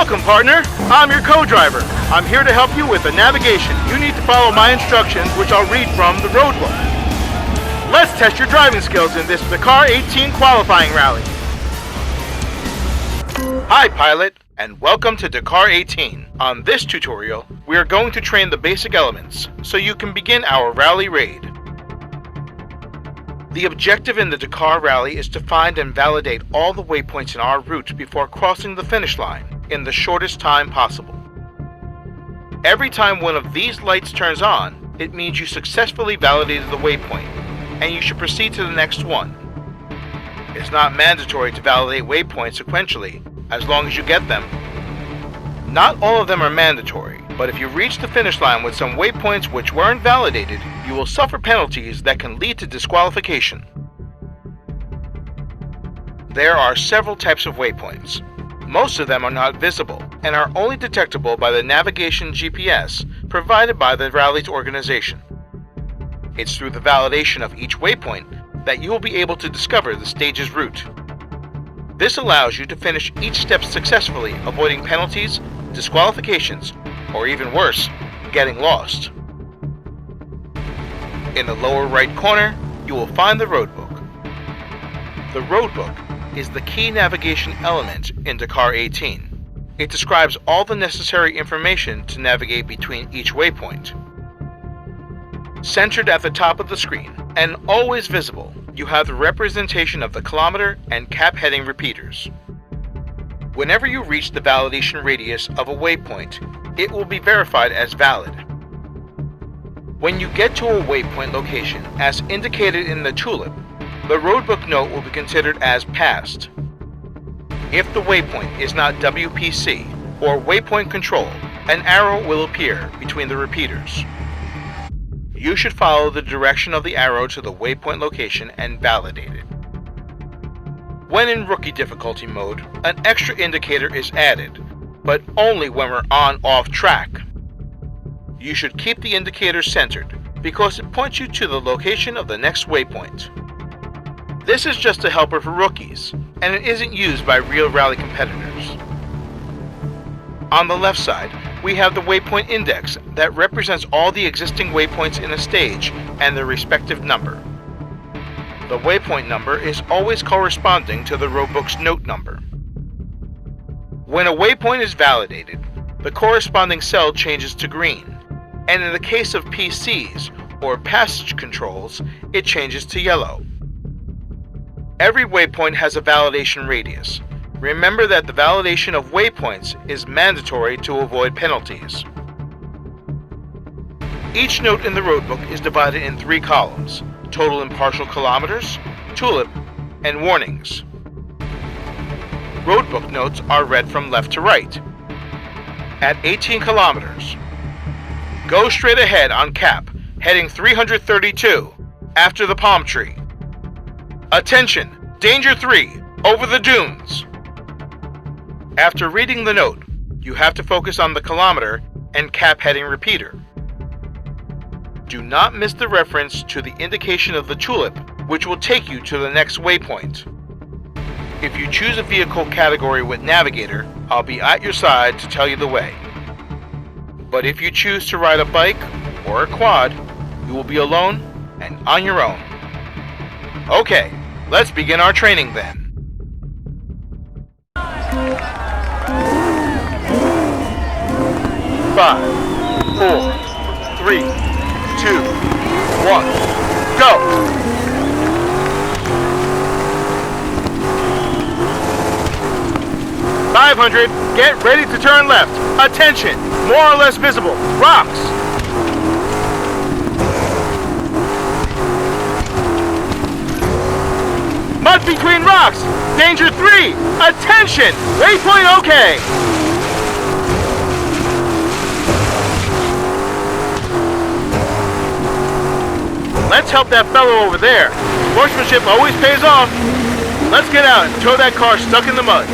Welcome, partner. I'm your co-driver. I'm here to help you with the navigation. You need to follow my instructions, which I'll read from the road book. Let's test your driving skills in this Dakar 18 qualifying rally. Hi, pilot, and welcome to Dakar 18. On this tutorial, we are going to train the basic elements, so you can begin our rally raid. The objective in the Dakar rally is to find and validate all the waypoints in our route before crossing the finish line in the shortest time possible. Every time one of these lights turns on, it means you successfully validated the waypoint, and you should proceed to the next one. It's not mandatory to validate waypoints sequentially, as long as you get them. Not all of them are mandatory, but if you reach the finish line with some waypoints which weren't validated, you will suffer penalties that can lead to disqualification. There are several types of waypoints. Most of them are not visible and are only detectable by the navigation GPS provided by the rally's organization. It's through the validation of each waypoint that you will be able to discover the stage's route. This allows you to finish each step successfully, avoiding penalties, disqualifications, or even worse, getting lost. In the lower right corner, you will find the roadbook. The roadbook is the key navigation element in Dakar 18. It describes all the necessary information to navigate between each waypoint. Centered at the top of the screen, and always visible, you have the representation of the kilometer and cap heading repeaters. Whenever you reach the validation radius of a waypoint, it will be verified as valid. When you get to a waypoint location, as indicated in the tulip, the roadbook note will be considered as passed. If the waypoint is not WPC or waypoint control, an arrow will appear between the repeaters. You should follow the direction of the arrow to the waypoint location and validate it. When in rookie difficulty mode, an extra indicator is added, but only when we're on/off track. You should keep the indicator centered because it points you to the location of the next waypoint. This is just a helper for rookies, and it isn't used by real rally competitors. On the left side, we have the waypoint index that represents all the existing waypoints in a stage and their respective number. The waypoint number is always corresponding to the roadbook's note number. When a waypoint is validated, the corresponding cell changes to green, and in the case of PCs or passage controls, it changes to yellow. Every waypoint has a validation radius. Remember that the validation of waypoints is mandatory to avoid penalties. Each note in the roadbook is divided in 3 columns: total and partial kilometers, tulip, and warnings. Roadbook notes are read from left to right. At 18 kilometers, go straight ahead on cap, heading 332, after the palm tree. Attention! Danger 3, over the dunes. After reading the note, you have to focus on the kilometer and cap heading repeater. Do not miss the reference to the indication of the tulip, which will take you to the next waypoint. If you choose a vehicle category with navigator, I'll be at your side to tell you the way. But if you choose to ride a bike or a quad, you will be alone and on your own. Okay, let's begin our training then. 5, 4, 3, 2, 1, go! $500, get ready to turn left. Attention, more or less visible, rocks. Mud between rocks, danger 3, attention, waypoint okay. Let's help that fellow over there. Sportsmanship always pays off. Let's get out and tow that car stuck in the mud.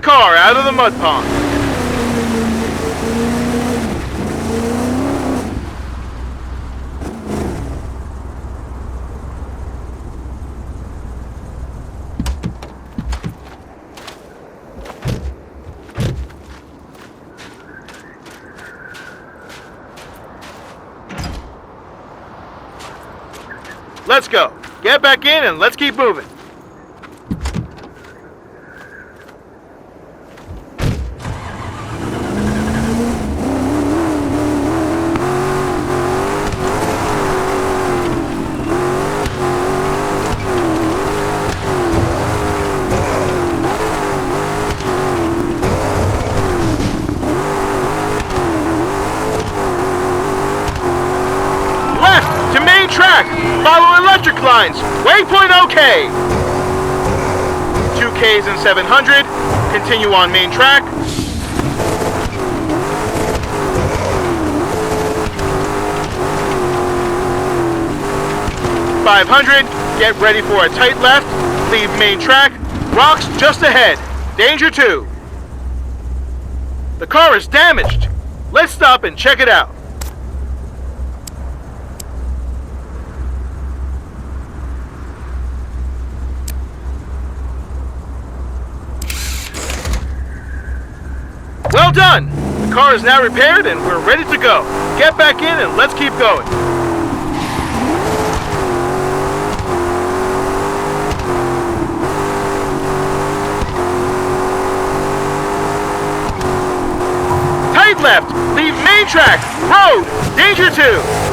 car out of the mud pond. Let's go. Get back in and let's keep moving. Left to main track. Follow electric lines. Waypoint OK. 2Ks and 700. Continue on main track. .500. Get ready for a tight left. Leave main track. Rocks just ahead. Danger 2. The car is damaged. Let's stop and check it out. Well done! The car is now repaired and we're ready to go. Get back in and let's keep going. Tight left, leave main track, road, danger 2.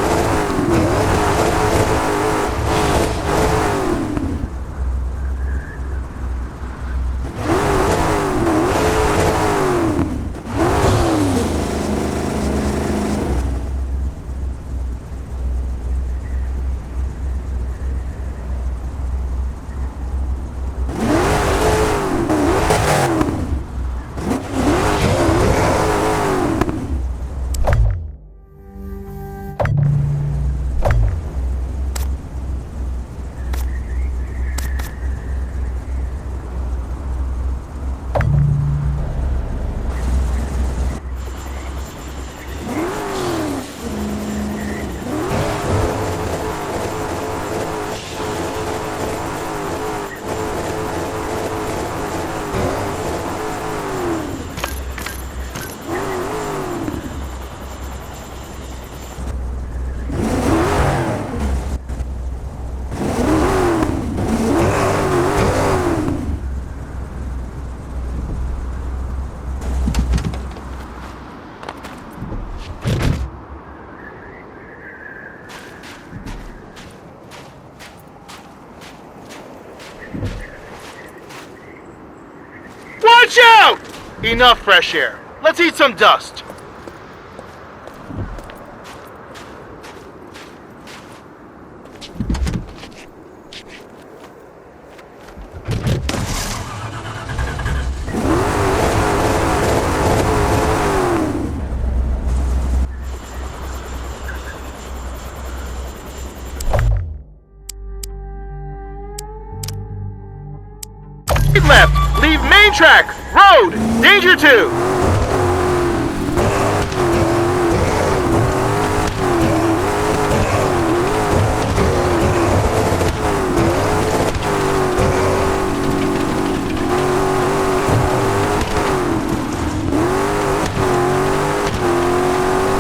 Watch out! Enough fresh air. Let's eat some dust. Left, leave main track, road, danger 2.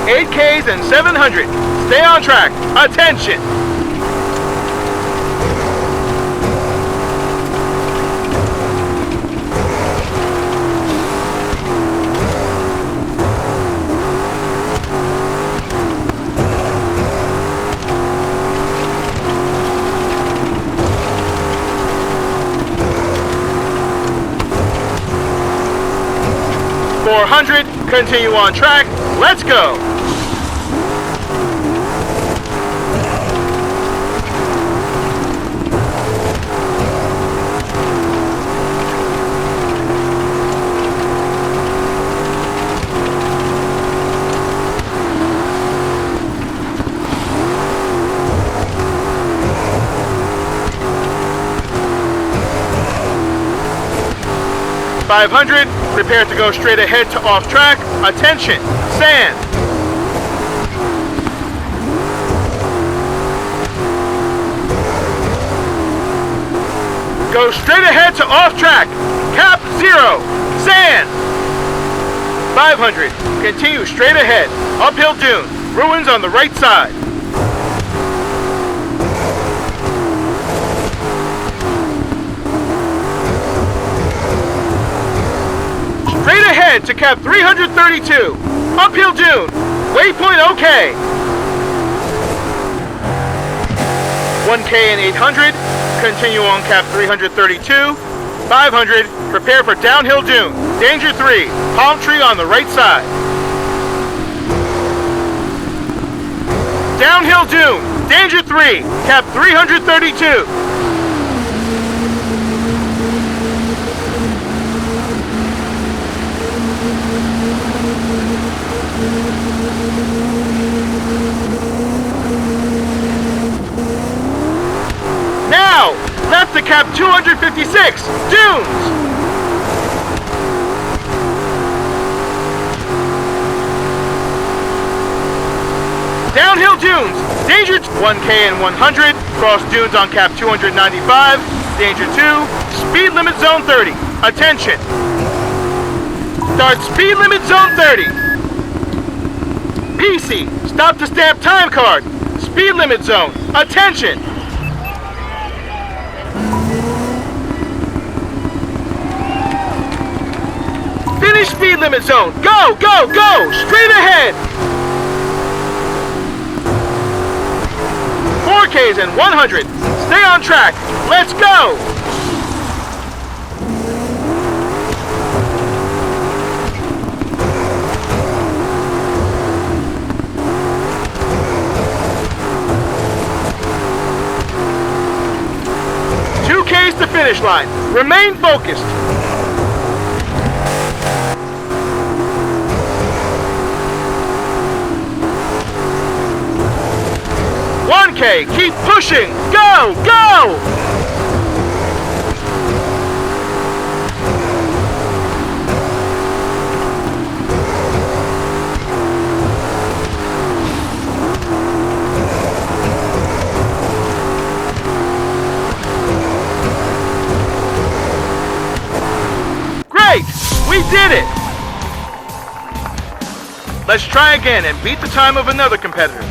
Eight Ks and 700. Stay on track. Attention. .400, continue on track, let's go! .500, Prepare to go straight ahead to off track. Attention, sand. Go straight ahead to off track. Cap 0. Sand. 500. Continue straight ahead. Uphill dune. Ruins on the right side. Straight ahead to cap 332. Uphill dune. Waypoint OK. 1K and 800. Continue on cap 332. 500. Prepare for downhill dune. Danger 3. Palm tree on the right side. Downhill dune. Danger 3. Cap 332. Now, left to cap 256. Dunes. Downhill dunes. Danger 1K and 100. Cross dunes on cap 295. Danger 2. Speed limit zone 30. Attention. Start speed limit zone 30. PC. Stop to stamp time card. Speed limit zone. Attention. Finish speed limit zone. Go, go, go. Straight ahead. 4Ks and 100. Stay on track. Let's go. To finish line. Remain focused. $1K. Keep pushing. Go, go. We did it! Let's try again and beat the time of another competitor.